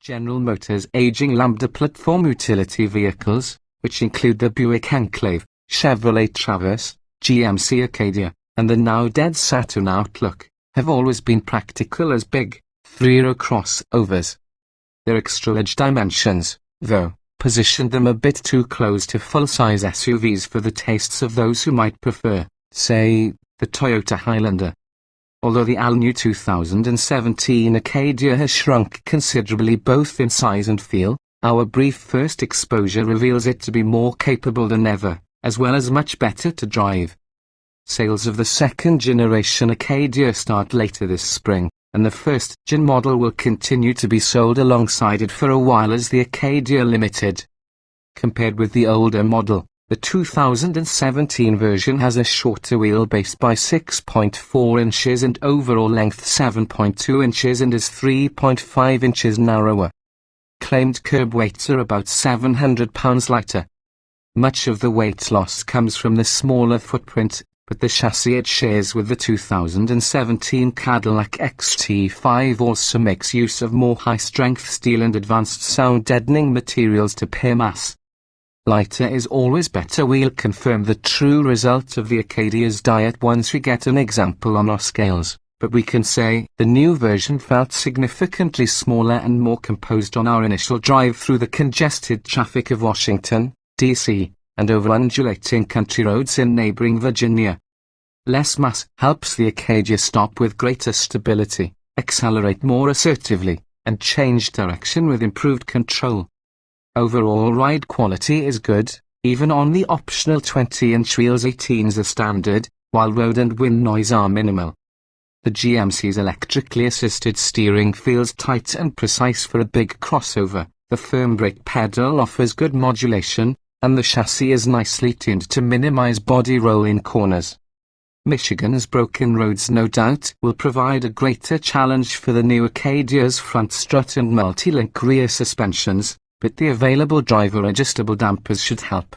General Motors' aging Lambda platform utility vehicles, which include the Buick Enclave, Chevrolet Traverse, GMC Acadia, and the now dead Saturn Outlook, have always been practical as big, three-row crossovers. Their extra-large dimensions, though, positioned them a bit too close to full-size SUVs for the tastes of those who might prefer, say, the Toyota Highlander. Although the all-new 2017 Acadia has shrunk considerably both in size and feel, our brief first exposure reveals it to be more capable than ever, as well as much better to drive. Sales of the second-generation Acadia start later this spring, and the first-gen model will continue to be sold alongside it for a while as the Acadia Limited. Compared with the older model, the 2017 version has a shorter wheelbase by 6.4 inches and overall length 7.2 inches and is 3.5 inches narrower. Claimed curb weights are about 700 pounds lighter. Much of the weight loss comes from the smaller footprint, but the chassis it shares with the 2017 Cadillac XT5 also makes use of more high-strength steel and advanced sound-deadening materials to pare mass. Lighter is always better. We'll confirm the true result of the Acadia's diet once we get an example on our scales, but we can say the new version felt significantly smaller and more composed on our initial drive through the congested traffic of Washington, D.C., and over undulating country roads in neighboring Virginia. Less mass helps the Acadia stop with greater stability, accelerate more assertively, and change direction with improved control. Overall ride quality is good, even on the optional 20-inch wheels. 18s are standard, while road and wind noise are minimal. The GMC's electrically assisted steering feels tight and precise for a big crossover, the firm brake pedal offers good modulation, and the chassis is nicely tuned to minimize body roll in corners. Michigan's broken roads no doubt will provide a greater challenge for the new Acadia's front strut and multi-link rear suspensions, but the available driver-adjustable dampers should help.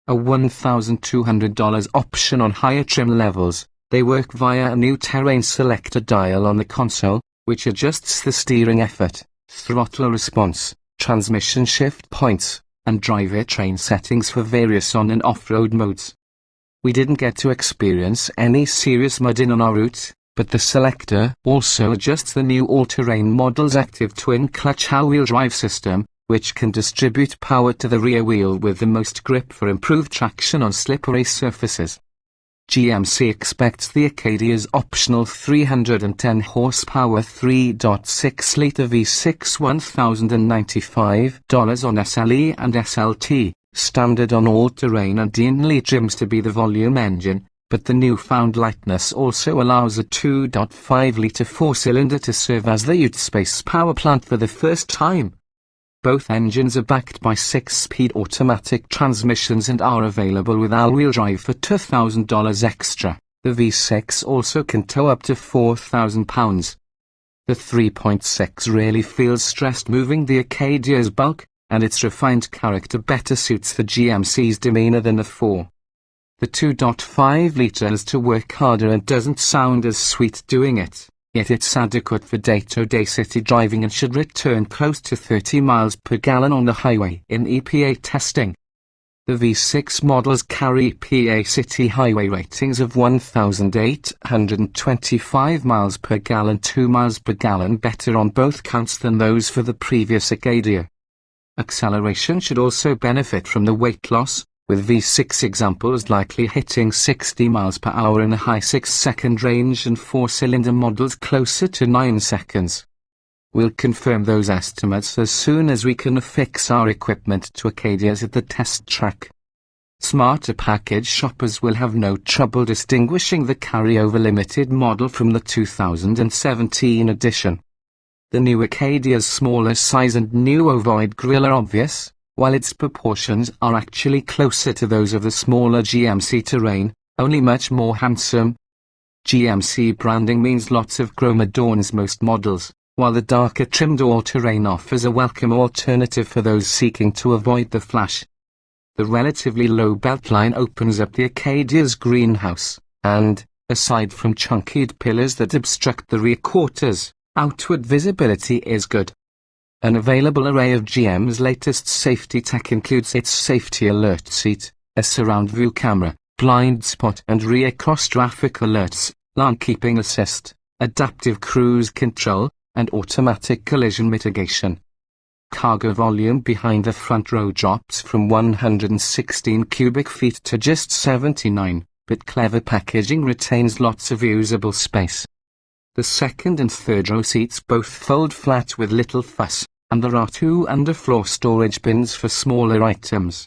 A $1,200 option on higher trim levels, they work via a new terrain selector dial on the console, which adjusts the steering effort, throttle response, transmission shift points, and drivetrain settings for various on- and off-road modes. We didn't get to experience any serious mudding on our route, but the selector also adjusts the new all-terrain model's active twin-clutch all-wheel drive system, which can distribute power to the rear wheel with the most grip for improved traction on slippery surfaces. GMC expects the Acadia's optional 310 horsepower 3.6-litre V6 $1,095 on SLE and SLT, standard on all-terrain and Denali trims to be the volume engine, but the newfound lightness also allows a 2.5-litre four-cylinder to serve as the ute space power plant for the first time. Both engines are backed by 6-speed automatic transmissions and are available with all-wheel drive for $2,000 extra. The V6 also can tow up to 4,000 pounds. The 3.6 really feels stressed moving the Acadia's bulk, and its refined character better suits the GMC's demeanor than the 4. The 2.5-litre has to work harder and doesn't sound as sweet doing it. Yet it's adequate for day-to-day city driving and should return close to 30 miles per gallon on the highway in EPA testing. The V6 models carry EPA city highway ratings of 1,825 miles per gallon, 2 miles per gallon better on both counts than those for the previous Acadia. Acceleration should also benefit from the weight loss, with V6 examples likely hitting 60 miles per hour in a high 6-second range and 4-cylinder models closer to 9 seconds. We'll confirm those estimates as soon as we can affix our equipment to Acadias at the test track. Smarter package shoppers will have no trouble distinguishing the carryover limited model from the 2017 edition. The new Acadia's smaller size and new ovoid grille are obvious, while its proportions are actually closer to those of the smaller GMC Terrain, only much more handsome. GMC branding means lots of chrome adorns most models, while the darker trimmed all-terrain offers a welcome alternative for those seeking to avoid the flash. The relatively low beltline opens up the Acadia's greenhouse, and, aside from chunkied pillars that obstruct the rear quarters, outward visibility is good. An available array of GM's latest safety tech includes its safety alert seat, a surround view camera, blind spot and rear cross-traffic alerts, lane keeping assist, adaptive cruise control, and automatic collision mitigation. Cargo volume behind the front row drops from 116 cubic feet to just 79, but clever packaging retains lots of usable space. The second and third row seats both fold flat with little fuss, and there are 2 underfloor storage bins for smaller items.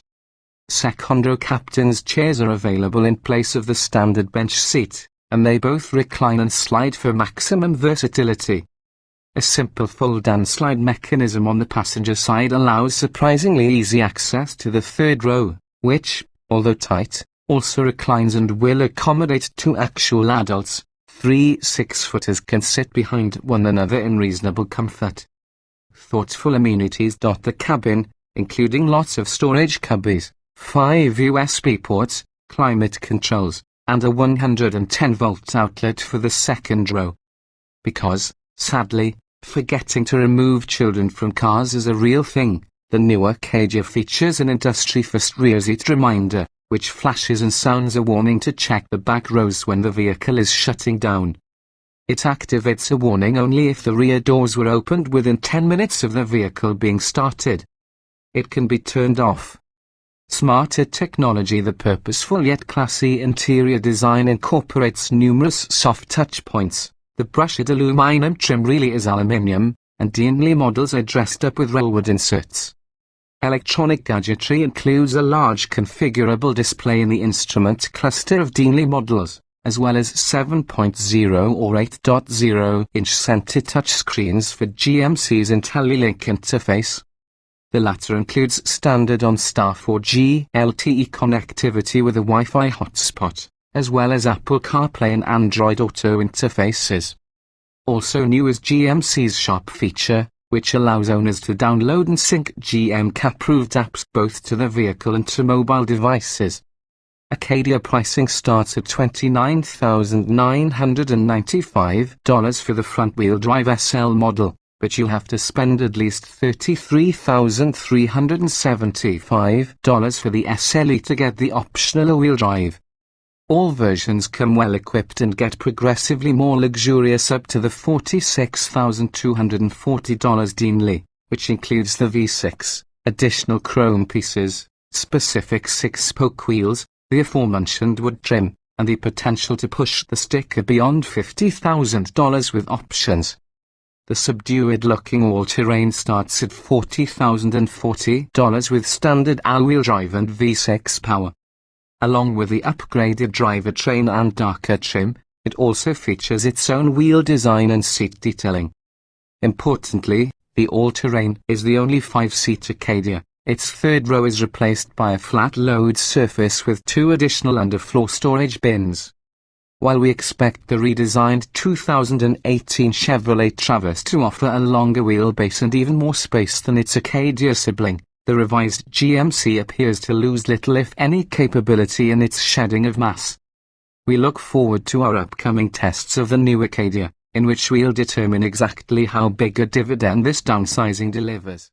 Second row captain's chairs are available in place of the standard bench seat, and they both recline and slide for maximum versatility. A simple fold-and-slide mechanism on the passenger side allows surprisingly easy access to the third row, which, although tight, also reclines and will accommodate 2 actual adults. 3 6-footers can sit behind one another in reasonable comfort. Thoughtful amenities dot the cabin, including lots of storage cubbies, 5 USB ports, climate controls, and a 110-volt outlet for the second row. Because, sadly, forgetting to remove children from cars is a real thing, the new Acadia features an industry-first rear seat reminder, which flashes and sounds a warning to check the back rows when the vehicle is shutting down. It activates a warning only if the rear doors were opened within 10 minutes of the vehicle being started. It can be turned off. Smarter technology. The purposeful yet classy interior design incorporates numerous soft touch points. The brushed aluminum trim really is aluminium, and Denali models are dressed up with rollwood inserts. Electronic gadgetry includes a large configurable display in the instrument cluster of Denali models, as well as 7.0 or 8.0-inch center touchscreens for GMC's IntelliLink interface. The latter includes standard on-staff or GLTE connectivity with a Wi-Fi hotspot, as well as Apple CarPlay and Android Auto interfaces. Also new is GMC's Shop feature, which allows owners to download and sync GM-approved apps both to the vehicle and to mobile devices. Acadia pricing starts at $29,995 for the front-wheel drive SL model, but you'll have to spend at least $33,375 for the SLE to get the optional all-wheel drive. All versions come well equipped and get progressively more luxurious up to the $46,240 Denali, which includes the V6, additional chrome pieces, specific 6-spoke wheels, the aforementioned wood trim, and the potential to push the sticker beyond $50,000 with options. The subdued-looking all-terrain starts at $40,040 with standard all-wheel drive and V6 power. Along with the upgraded drivetrain and darker trim, it also features its own wheel design and seat detailing. Importantly, the all-terrain is the only 5-seat Acadia. Its third row is replaced by a flat load surface with 2 additional underfloor storage bins. While we expect the redesigned 2018 Chevrolet Traverse to offer a longer wheelbase and even more space than its Acadia sibling, the revised GMC appears to lose little if any capability in its shedding of mass. We look forward to our upcoming tests of the new Acadia, in which we'll determine exactly how big a dividend this downsizing delivers.